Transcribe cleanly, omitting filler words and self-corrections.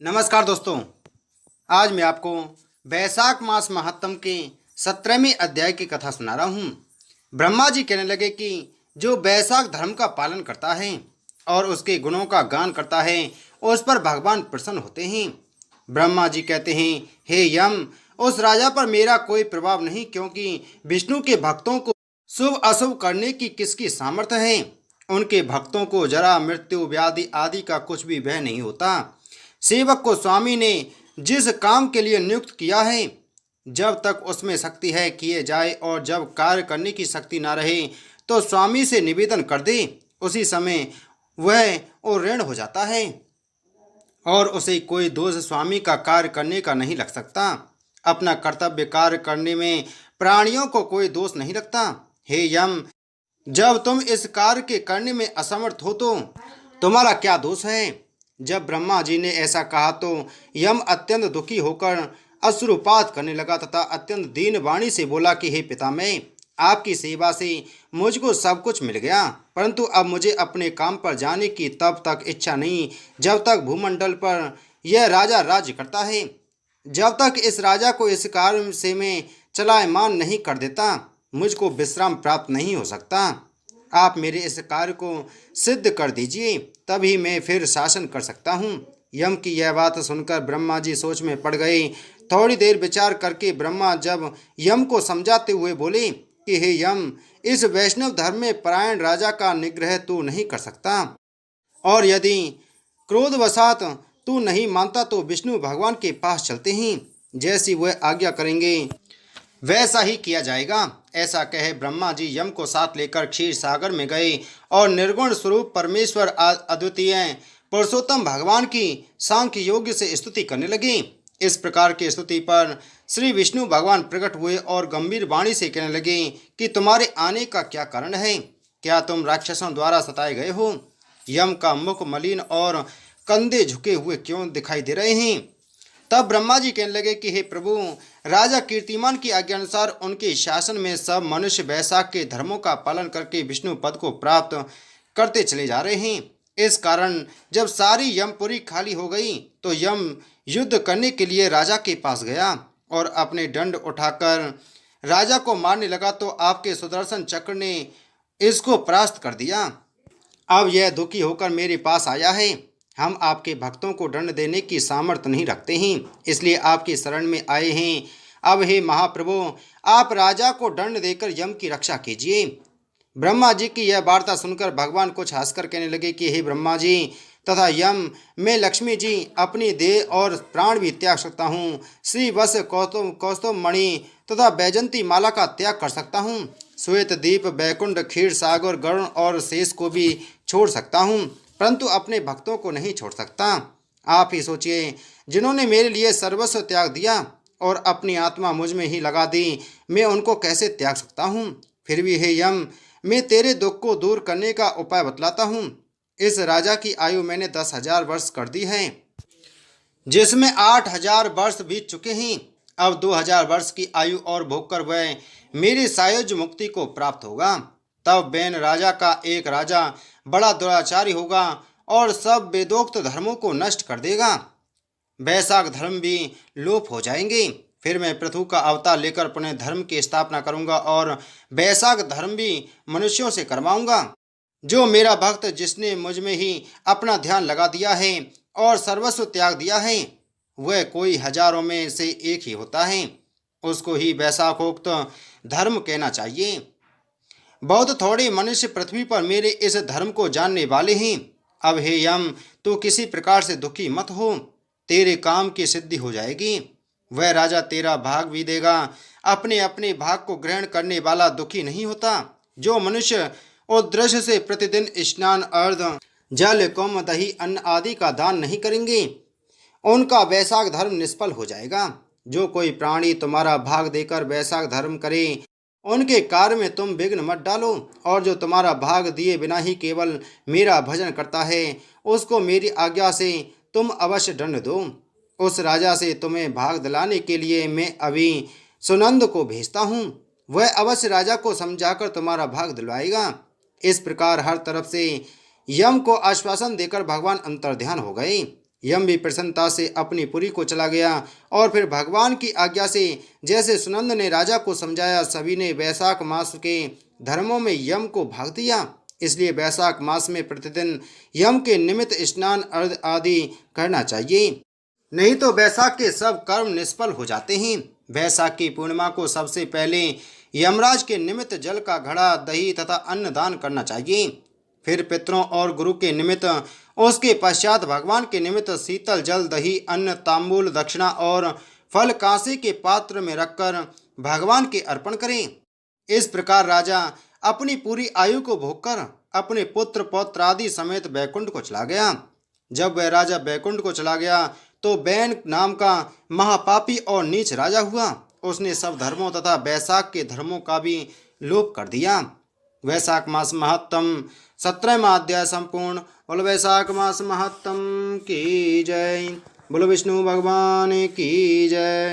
नमस्कार दोस्तों। आज मैं आपको वैशाख मास महात्म के 17वें अध्याय की कथा सुना रहा हूँ। ब्रह्मा जी कहने लगे कि जो वैशाख धर्म का पालन करता है और उसके गुणों का गान करता है उस पर भगवान प्रसन्न होते हैं। ब्रह्मा जी कहते हैं, हे यम, उस राजा पर मेरा कोई प्रभाव नहीं, क्योंकि विष्णु के भक्तों को शुभ अशुभ करने की किसकी सामर्थ्य है। उनके भक्तों को जरा मृत्यु व्याधि आदि का कुछ भी भय नहीं होता। सेवक को स्वामी ने जिस काम के लिए नियुक्त किया है, जब तक उसमें शक्ति है किए जाए, और जब कार्य करने की शक्ति ना रहे तो स्वामी से निवेदन कर दे, उसी समय वह और ऋण हो जाता है और उसे कोई दोष स्वामी का कार्य करने का नहीं लग सकता। अपना कर्तव्य कार्य करने में प्राणियों को कोई दोष नहीं लगता। हे यम, जब तुम इस कार्य के करने में असमर्थ हो तो तुम्हारा क्या दोष है। जब ब्रह्मा जी ने ऐसा कहा तो यम अत्यंत दुखी होकर अश्रुपात करने लगा तथा अत्यंत दीन वाणी से बोला कि हे पितामह, आपकी सेवा से मुझको सब कुछ मिल गया, परंतु अब मुझे अपने काम पर जाने की तब तक इच्छा नहीं जब तक भूमंडल पर यह राजा राज्य करता है। जब तक इस राजा को इस कार्य से मैं चलायमान नहीं कर देता, मुझको विश्राम प्राप्त नहीं हो सकता। आप मेरे इस कार्य को सिद्ध कर दीजिए, तभी मैं फिर शासन कर सकता हूँ। यम की यह बात सुनकर ब्रह्मा जी सोच में पड़ गए। थोड़ी देर विचार करके ब्रह्मा जब यम को समझाते हुए बोले कि हे यम, इस वैष्णव धर्म में परायण राजा का निग्रह तू नहीं कर सकता, और यदि क्रोधवशात तू नहीं मानता तो विष्णु भगवान के पास चलते हैं, जैसी वह आज्ञा करेंगे वैसा ही किया जाएगा। ऐसा कहे ब्रह्मा जी यम को साथ लेकर क्षीर सागर में गए और निर्गुण स्वरूप परमेश्वर अद्वितीय पुरुषोत्तम भगवान की सांख्य योग्य से स्तुति करने लगे। इस प्रकार की स्तुति पर श्री विष्णु भगवान प्रकट हुए और गंभीर वाणी से कहने लगे कि तुम्हारे आने का क्या कारण है। क्या तुम राक्षसों द्वारा सताए गए हो। यम का मुख मलिन और कंधे झुके हुए क्यों दिखाई दे रहे हैं। तब ब्रह्मा जी कहने लगे कि हे प्रभु, राजा कीर्तिमान की आज्ञा अनुसार उनके शासन में सब मनुष्य वैशाख के धर्मों का पालन करके विष्णु पद को प्राप्त करते चले जा रहे हैं। इस कारण जब सारी यमपुरी खाली हो गई तो यम युद्ध करने के लिए राजा के पास गया और अपने दंड उठाकर राजा को मारने लगा, तो आपके सुदर्शन चक्र ने इसको परास्त कर दिया। अब यह दुखी होकर मेरे पास आया है। हम आपके भक्तों को दंड देने की सामर्थ्य नहीं रखते हैं, इसलिए आपकी शरण में आए हैं। अब हे महाप्रभु, आप राजा को दंड देकर यम की रक्षा कीजिए। ब्रह्मा जी की यह वार्ता सुनकर भगवान कुछ हंसकर कहने लगे कि हे ब्रह्मा जी तथा यम, मैं लक्ष्मी जी अपनी देह और प्राण भी त्याग सकता हूँ। श्री वत्स कौस्तुभ मणि तथा बैजंती माला का त्याग कर सकता हूँ। श्वेत दीप, बैकुंठ, क्षीर सागर, गरुण और शेष को भी छोड़ सकता हूँ, परंतु अपने भक्तों को नहीं छोड़ सकता। आप ही सोचिए, जिन्होंने मेरे लिए सर्वस्व त्याग दिया और अपनी आत्मा मुझ में ही लगा दी, मैं उनको कैसे त्याग सकता हूँ। फिर भी हे यम, मैं तेरे दुख को दूर करने का उपाय बतलाता हूँ। इस राजा की आयु मैंने 10,000 वर्ष कर दी है, जिसमें 8,000 वर्ष बीत चुके हैं। अब 2,000 वर्ष की आयु और भोग कर वह मेरी सायुज मुक्ति को प्राप्त होगा। तब बैन राजा का एक राजा बड़ा दुराचारी होगा और सब वेदोक्त धर्मों को नष्ट कर देगा। वैशाख धर्म भी लोप हो जाएंगे। फिर मैं पृथु का अवतार लेकर अपने धर्म की स्थापना करूंगा और वैशाख धर्म भी मनुष्यों से करवाऊंगा। जो मेरा भक्त, जिसने मुझ में ही अपना ध्यान लगा दिया है और सर्वस्व त्याग दिया है, वह कोई हजारों में से एक ही होता है। उसको ही वैशाखोक्त धर्म कहना चाहिए। बहुत थोड़े मनुष्य पृथ्वी पर मेरे इस धर्म को जानने वाले हैं। अब हे यम, तू किसी प्रकार से दुखी मत हो, तेरे काम की सिद्धि हो जाएगी। वह राजा तेरा भाग भी देगा। अपने अपने भाग को ग्रहण करने वाला दुखी नहीं होता। जो मनुष्य उद्देश्य से प्रतिदिन स्नान, अर्घ, जल, कुम, दही, अन्न आदि का दान नहीं करेंगे, उनका वैशाख धर्म निष्फल हो जाएगा। जो कोई प्राणी तुम्हारा भाग देकर वैशाख धर्म करे, उनके कार्य में तुम विघ्न मत डालो, और जो तुम्हारा भाग दिए बिना ही केवल मेरा भजन करता है, उसको मेरी आज्ञा से तुम अवश्य दंड दो। उस राजा से तुम्हें भाग दिलाने के लिए मैं अभी सुनंद को भेजता हूँ। वह अवश्य राजा को समझाकर तुम्हारा भाग दिलवाएगा। इस प्रकार हर तरफ से यम को आश्वासन देकर भगवान अंतर्ध्यान हो गए। यम भी प्रसन्नता से अपनी पुरी को चला गया और फिर भगवान की आज्ञा से जैसे सुनंद ने राजा को समझाया, सभी ने वैशाख मास के धर्मों में यम को भाग दिया। इसलिए वैशाख मास में प्रतिदिन यम के निमित्त स्नान अर्घ आदि करना चाहिए, नहीं तो वैशाख के सब कर्म निष्फल हो जाते हैं। वैशाख की पूर्णिमा को सबसे पहले यमराज के निमित्त जल का घड़ा, दही तथा अन्न दान करना चाहिए। फिर पितरों और गुरु के निमित्त, उसके पश्चात भगवान के निमित्त शीतल जल, दही, अन्न, तांबूल, दक्षिणा और फल कांसे के पात्र में रखकर भगवान के अर्पण करें। इस प्रकार राजा अपनी पूरी आयु को भोगकर अपने पुत्र पौत्र आदि समेत बैकुंठ को चला गया। जब वह राजा बैकुंठ को चला गया तो बैन नाम का महापापी और नीच राजा हुआ। उसने सब धर्मों तथा वैशाख के धर्मों का भी लोप कर दिया। वैशाख मास महत्तम 17वां अध्याय संपूर्ण। बोलो वैशाख मास महत्तम की जय। बोलो विष्णु भगवान की जय।